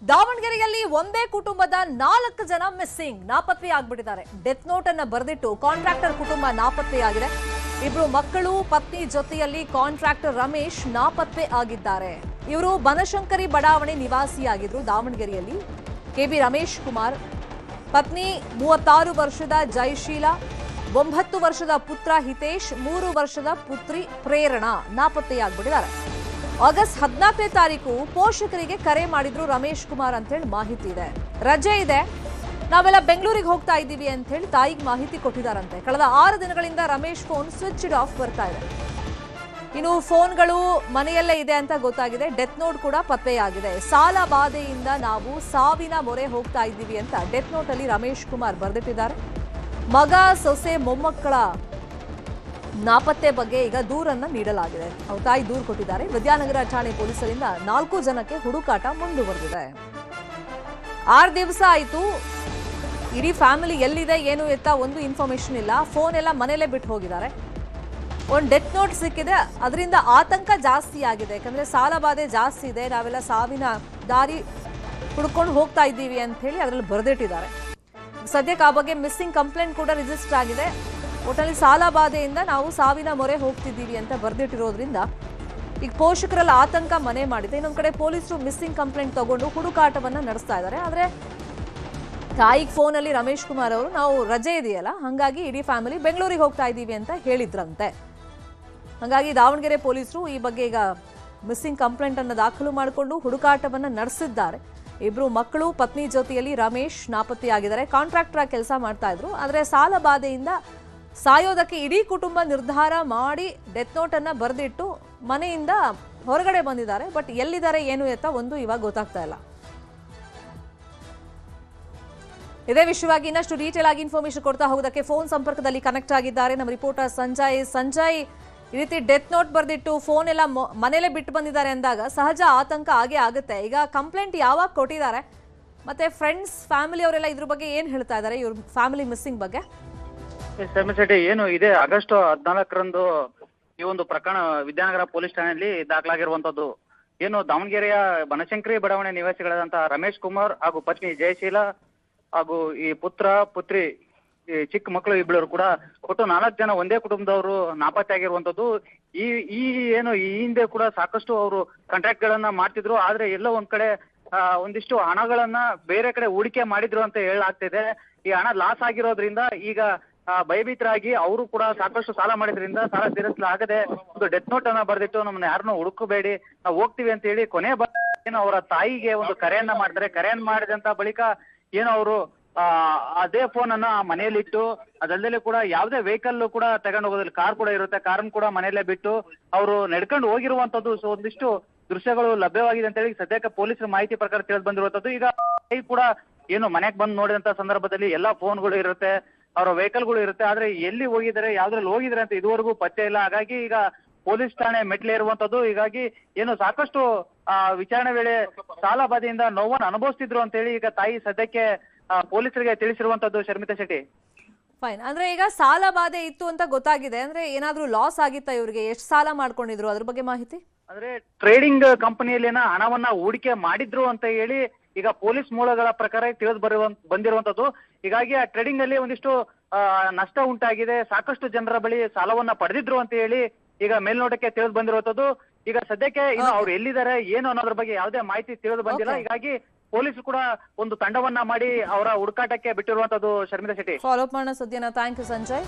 ದಾವಣಗೆರೆಯಲ್ಲಿ ಒಂದೇ ಕುಟುಂಬದ 4 ಜನ ಮಿಸ್ಸಿಂಗ್ ನಾಪತ್ತೆ ಆಗ್ಬಿಟ್ಟಿದ್ದಾರೆ. ಡೆತ್ ನೋಟ್ ಅನ್ನ ಬರೆದಿಟ್ಟು ಕಾಂಟ್ರಾಕ್ಟರ್ ಕುಟುಂಬ ನಾಪತ್ತೆಯಾಗಿದೆ. ಇಬ್ರು ಮಕ್ಕಳು ಪತ್ನಿ ಜೊತೆಯಲ್ಲಿ ಕಾಂಟ್ರಾಕ್ಟರ್ ರಮೇಶ್ ನಾಪತ್ತೆ ಆಗಿದ್ದಾರೆ. ಇವರು ಬನಶಂಕರಿ ಬಡಾವಣೆ ನಿವಾಸಿಯಾಗಿದ್ರು ದಾವಣಗೆರೆಯಲ್ಲಿ. ಕೆಬಿ ರಮೇಶ್ ಕುಮಾರ್, ಪತ್ನಿ 36 ವರ್ಷದ ಜಯಶೀಲ, 9 ವರ್ಷದ ಪುತ್ರ ಹಿತೇಶ್, 3 ವರ್ಷದ ಪುತ್ರಿ ಪ್ರೇರಣಾ ನಾಪತ್ತೆಯಾಗ್ಬಿಟ್ಟಿದ್ದಾರೆ. ಆಗಸ್ಟ್ 14ನೇ ತಾರೀಕು ಪೋಷಕರಿಗೆ ಕರೆ ಮಾಡಿದ್ರು ರಮೇಶ್ ಕುಮಾರ್ ಅಂತ ಹೇಳಿ ಮಾಹಿತಿ ಇದೆ. ರಜೆ ಇದೆ, ನಾವೆಲ್ಲ ಬೆಂಗಳೂರಿಗೆ ಹೋಗ್ತಾ ಇದ್ದೀವಿ ಅಂತ ಹೇಳಿ ತಾಯಿಗೆ ಮಾಹಿತಿ ಕೊಟ್ಟಿದ್ದಾರಂತೆ. ಕಳೆದ 6 ದಿನಗಳಿಂದ ರಮೇಶ್ ಫೋನ್ ಸ್ವಿಚ್ ಆಫ್ ಬರ್ತಾ ಇದೆ. ಇನ್ನು ಫೋನ್ಗಳು ಮನೆಯಲ್ಲೇ ಇದೆ ಅಂತ ಗೊತ್ತಾಗಿದೆ. ಡೆತ್ ನೋಟ್ ಕೂಡ ಪತ್ತೆಯಾಗಿದೆ. ಸಾಲ ಬಾಧೆಯಿಂದ ನಾವು ಸಾವಿನ ಮೊರೆ ಹೋಗ್ತಾ ಇದ್ದೀವಿ ಅಂತ ಡೆತ್ ನೋಟ್ ಅಲ್ಲಿ ರಮೇಶ್ ಕುಮಾರ್ ಬರೆದಿಟ್ಟಿದ್ದಾರೆ. ಮಗ, ಸೊಸೆ, ಮೊಮ್ಮಕ್ಕಳ ನಾಪತ್ತೆ ಬಗ್ಗೆ ಈಗ ದೂರನ್ನ ನೀಡಲಾಗಿದೆ. ಅವ್ರ ತಾಯಿ ದೂರು ಕೊಟ್ಟಿದ್ದಾರೆ. ವಿದ್ಯಾನಗರ ಠಾಣೆ ಪೊಲೀಸರಿಂದ 4 ಜನಕ್ಕೆ ಹುಡುಕಾಟ ಮುಂದುವರೆದಿದೆ. 6 ದಿವಸ ಆಯಿತು. ಇಡೀ ಫ್ಯಾಮಿಲಿ ಎಲ್ಲಿದೆ ಏನು ಎತ್ತ ಒಂದು ಇನ್ಫಾರ್ಮೇಶನ್ ಇಲ್ಲ. ಫೋನ್ ಎಲ್ಲ ಮನೇಲೆ ಬಿಟ್ಟು ಹೋಗಿದ್ದಾರೆ. ಒಂದು ಡೆತ್ ನೋಟ್ ಸಿಕ್ಕಿದೆ. ಅದರಿಂದ ಆತಂಕ ಜಾಸ್ತಿ ಆಗಿದೆ. ಯಾಕಂದ್ರೆ ಸಾಲ ಬಾಧೆ ಜಾಸ್ತಿ ಇದೆ, ನಾವೆಲ್ಲ ಸಾವಿನ ದಾರಿ ಹುಡ್ಕೊಂಡು ಹೋಗ್ತಾ ಇದ್ದೀವಿ ಅಂತ ಹೇಳಿ ಅದರಲ್ಲಿ ಬರೆದಿಟ್ಟಿದ್ದಾರೆ. ಸದ್ಯಕ್ಕೆ ಆ ಬಗ್ಗೆ ಮಿಸ್ಸಿಂಗ್ ಕಂಪ್ಲೇಂಟ್ ಕೂಡ ರಿಜಿಸ್ಟರ್ ಆಗಿದೆ. ಒಟ್ಟಲ್ಲಿ ಸಾಲ ಬಾಧೆಯಿಂದ ನಾವು ಸಾವಿನ ಮೊರೆ ಹೋಗ್ತಿದ್ದೀವಿ ಅಂತ ಬರೆದಿಟ್ಟಿರೋದ್ರಿಂದ ಈಗ ಪೋಷಕರೆಲ್ಲ ಆತಂಕ ಮನೆ ಮಾಡಿದೆ. ಇನ್ನೊಂದು ಕಡೆ ಪೊಲೀಸರು ಮಿಸ್ಸಿಂಗ್ ಕಂಪ್ಲೇಂಟ್ ತಗೊಂಡು ಹುಡುಕಾಟವನ್ನ ನಡೆಸ್ತಾ ಇದ್ದಾರೆ. ಆದರೆ ತಾಯಿಗೆ ಫೋನಲ್ಲಿ ರಮೇಶ್ ಕುಮಾರ್ ಅವರು ನಾವು ರಜೆ ಇದೆಯಲ್ಲ, ಹಾಗಾಗಿ ಇಡೀ ಫ್ಯಾಮಿಲಿ ಬೆಂಗಳೂರಿಗೆ ಹೋಗ್ತಾ ಇದ್ದೀವಿ ಅಂತ ಹೇಳಿದ್ರಂತೆ. ಹಾಗಾಗಿ ದಾವಣಗೆರೆ ಪೊಲೀಸರು ಈ ಬಗ್ಗೆ ಈಗ ಮಿಸ್ಸಿಂಗ್ ಕಂಪ್ಲೇಂಟ್ ಅನ್ನು ದಾಖಲು ಮಾಡಿಕೊಂಡು ಹುಡುಕಾಟವನ್ನ ನಡೆಸಿದ್ದಾರೆ. ಇಬ್ರು ಮಕ್ಕಳು ಪತ್ನಿ ಜೊತೆಯಲ್ಲಿ ರಮೇಶ್ ನಾಪತ್ತೆಯಾಗಿದ್ದಾರೆ. ಕಾಂಟ್ರಾಕ್ಟರ್ ಆಗಿ ಕೆಲಸ ಮಾಡ್ತಾ ಇದ್ರು. ಆದರೆ ಸಾಲ ಬಾಧೆಯಿಂದ ಸಾಯೋದಕ್ಕೆ ಇಡೀ ಕುಟುಂಬ ನಿರ್ಧಾರ ಮಾಡಿ ಡೆತ್ ನೋಟ್ ಅನ್ನ ಬರೆದಿಟ್ಟು ಮನೆಯಿಂದ ಹೊರಗಡೆ ಬಂದಿದ್ದಾರೆ. ಬಟ್ ಎಲ್ಲಿದ್ದಾರೆ ಏನು ಎತ್ತ ಒಂದು ಇವಾಗ ಗೊತ್ತಾಗ್ತಾ ಇಲ್ಲ. ಇದೇ ವಿಷಯವಾಗಿ ಇನ್ನಷ್ಟು ಡೀಟೇಲ್ ಆಗಿ ಇನ್ಫಾರ್ಮೇಶನ್ ಕೊಡ್ತಾ ಹೋಗೋದಕ್ಕೆ ಫೋನ್ ಸಂಪರ್ಕದಲ್ಲಿ ಕನೆಕ್ಟ್ ಆಗಿದ್ದಾರೆ ನಮ್ಮ ರಿಪೋರ್ಟರ್ ಸಂಜಯ್. ಈ ರೀತಿ ಡೆತ್ ನೋಟ್ ಬರೆದಿಟ್ಟು ಫೋನ್ ಎಲ್ಲ ಮನೇಲೆ ಬಿಟ್ಟು ಬಂದಿದ್ದಾರೆ ಅಂದಾಗ ಸಹಜ ಆತಂಕ ಆಗೇ ಆಗುತ್ತೆ. ಈಗ ಕಂಪ್ಲೇಂಟ್ ಯಾವಾಗ ಕೊಟ್ಟಿದ್ದಾರೆ, ಮತ್ತೆ ಫ್ರೆಂಡ್ಸ್ ಫ್ಯಾಮಿಲಿ ಅವರೆಲ್ಲ ಇದ್ರ ಬಗ್ಗೆ ಏನ್ ಹೇಳ್ತಾ ಇದ್ದಾರೆ, ಇವ್ರ ಫ್ಯಾಮಿಲಿ ಮಿಸ್ಸಿಂಗ್ ಬಗ್ಗೆ? ಏನು ಇದೆ, ಆಗಸ್ಟ್ 14ರಂದು ಈ ಒಂದು ಪ್ರಕರಣ ವಿದ್ಯಾನಗರ ಪೊಲೀಸ್ ಠಾಣೆಯಲ್ಲಿ ದಾಖಲಾಗಿರುವಂತದ್ದು. ಏನು ದಾವಣಗೆರೆಯ ಬನಶಂಕರಿ ಬಡಾವಣೆ ನಿವಾಸಿಗಳಾದಂತಹ ರಮೇಶ್ ಕುಮಾರ್ ಹಾಗೂ ಪತ್ನಿ ಜಯಶೀಲ ಹಾಗೂ ಈ ಪುತ್ರ ಪುತ್ರಿ ಈ ಚಿಕ್ಕ ಮಕ್ಕಳು ಇಬ್ಬರು ಕೂಡ ಒಟ್ಟು 4 ಜನ ಒಂದೇ ಕುಟುಂಬದವರು ನಾಪತ್ತೆ ಆಗಿರುವಂತದ್ದು. ಈ ಹಿಂದೆ ಕೂಡ ಸಾಕಷ್ಟು ಅವರು ಕಾಂಟ್ರಾಕ್ಟ್ ಗಳನ್ನ ಮಾಡ್ತಿದ್ರು. ಆದ್ರೆ ಎಲ್ಲೋ ಒಂದ್ ಕಡೆ ಒಂದಿಷ್ಟು ಹಣಗಳನ್ನ ಬೇರೆ ಕಡೆ ಹೂಡಿಕೆ ಮಾಡಿದ್ರು ಅಂತ ಹೇಳಲಾಗ್ತಿದೆ. ಈ ಹಣ ಲಾಸ್ ಆಗಿರೋದ್ರಿಂದ ಈಗ ಭಯಭೀತರಾಗಿ ಅವರು ಕೂಡ ಸಾಕಷ್ಟು ಸಾಲ ಮಾಡಿದ್ರಿಂದ ಸಾಲ ತೀರಿಸಲಾಗದೆ ಒಂದು ಡೆತ್ ನೋಟ್ ಅನ್ನ ಬರೆದಿಟ್ಟು ನಮ್ಮನ್ನ ಯಾರನ್ನೂ ಹುಡುಕಬೇಡಿ, ನಾವು ಹೋಗ್ತೀವಿ ಅಂತ ಹೇಳಿ ಕೊನೆ ಏನು ಅವರ ತಾಯಿಗೆ ಒಂದು ಕರೆಯನ್ನ ಮಾಡ್ತಾರೆ. ಕರೆಯನ್ನ ಮಾಡಿದಂತ ಬಳಿಕ ಏನು ಅವರು ಅದೇ ಫೋನ್ ಅನ್ನ ಮನೆಯಲ್ಲಿಟ್ಟು ಅದಲ್ಲದೆ ಕೂಡ ಯಾವುದೇ ವೆಹಿಕಲ್ ಕೂಡ ತಗೊಂಡು ಹೋಗೋದಿಲ್ಲ. ಕಾರ್ ಕೂಡ ಇರುತ್ತೆ, ಕಾರನ್ನು ಕೂಡ ಮನೆಯಲ್ಲೇ ಬಿಟ್ಟು ಅವರು ನಡ್ಕೊಂಡು ಹೋಗಿರುವಂತದ್ದು. ಸೊ ಒಂದಿಷ್ಟು ದೃಶ್ಯಗಳು ಲಭ್ಯವಾಗಿದೆ ಅಂತ ಹೇಳಿ ಸದ್ಯಕ್ಕೆ ಪೊಲೀಸರ ಮಾಹಿತಿ ಪ್ರಕಾರ ತಿಳಿದು ಬಂದಿರುವಂತದ್ದು. ಈಗ ಕೂಡ ಏನು ಮನೆಗೆ ಬಂದು ನೋಡಿದಂತ ಸಂದರ್ಭದಲ್ಲಿ ಎಲ್ಲಾ ಫೋನ್ಗಳು ಇರುತ್ತೆ, ಅವರ ವೆಹಿಕಲ್ಗಳು ಇರುತ್ತೆ. ಆದ್ರೆ ಎಲ್ಲಿ ಹೋಗಿದ್ದಾರೆ, ಯಾವ್ದ್ರಲ್ಲಿ ಹೋಗಿದ್ದಾರೆ ಅಂತ ಇದುವರೆಗೂ ಪತ್ತೆ ಇಲ್ಲ. ಹಾಗಾಗಿ ಈಗ ಪೊಲೀಸ್ ಠಾಣೆ ಮೆಟ್ಲೆ ಇರುವಂತದ್ದು. ಹೀಗಾಗಿ ಏನು ಸಾಕಷ್ಟು ವಿಚಾರಣೆ ವೇಳೆ ಸಾಲ ಬಾಧೆಯಿಂದ ನೋವನ್ನು ಅನುಭವಿಸ್ತಿದ್ರು ಅಂತ ಹೇಳಿ ಈಗ ತಾಯಿ ಸದ್ಯಕ್ಕೆ ಪೊಲೀಸರಿಗೆ ತಿಳಿಸಿರುವಂತದ್ದು. ಶರ್ಮಿತಾ ಶೆಟ್ಟಿ, ಫೈನ್. ಅಂದ್ರೆ ಈಗ ಸಾಲ ಬಾಧೆ ಇತ್ತು ಅಂತ ಗೊತ್ತಾಗಿದೆ. ಅಂದ್ರೆ ಏನಾದ್ರೂ ಲಾಸ್ ಆಗಿತ್ತಾ ಇವ್ರಿಗೆ? ಎಷ್ಟು ಸಾಲ ಮಾಡ್ಕೊಂಡಿದ್ರು ಅದ್ರ ಬಗ್ಗೆ ಮಾಹಿತಿ? ಅಂದ್ರೆ ಟ್ರೇಡಿಂಗ್ ಕಂಪನಿಯಲ್ಲಿನ ಹಣವನ್ನ ಹೂಡಿಕೆ ಮಾಡಿದ್ರು ಅಂತ ಹೇಳಿ ಈಗ ಪೊಲೀಸ್ ಮೂಲಗಳ ಪ್ರಕಾರ ತಿಳಿದು ಬಂದಿರುವಂತದ್ದು. ಹೀಗಾಗಿ ಆ ಟ್ರೇಡಿಂಗ್ ಅಲ್ಲಿ ಒಂದಿಷ್ಟು ನಷ್ಟ ಉಂಟಾಗಿದೆ, ಸಾಕಷ್ಟು ಜನರ ಬಳಿ ಸಾಲವನ್ನ ಪಡೆದಿದ್ರು ಅಂತ ಹೇಳಿ ಈಗ ಮೇಲ್ನೋಟಕ್ಕೆ ತಿಳಿದು ಬಂದಿರುವಂತದ್ದು. ಈಗ ಸದ್ಯಕ್ಕೆ ಇನ್ನು ಅವ್ರು ಎಲ್ಲಿದ್ದಾರೆ ಏನು ಅನ್ನೋದ್ರ ಬಗ್ಗೆ ಯಾವುದೇ ಮಾಹಿತಿ ತಿಳಿದು ಬಂದಿಲ್ಲ. ಹೀಗಾಗಿ ಪೊಲೀಸರು ಕೂಡ ಒಂದು ತಂಡವನ್ನ ಮಾಡಿ ಅವರ ಹುಡುಕಾಟಕ್ಕೆ ಬಿಟ್ಟಿರುವಂತದ್ದು. ಶರ್ಮಿತಾ ಶೆಟ್ಟಿ, ಫಾಲೋ ಅಪ್ ಮಾಡೋಣ ಸದ್ಯನ. Thank you Sanjay.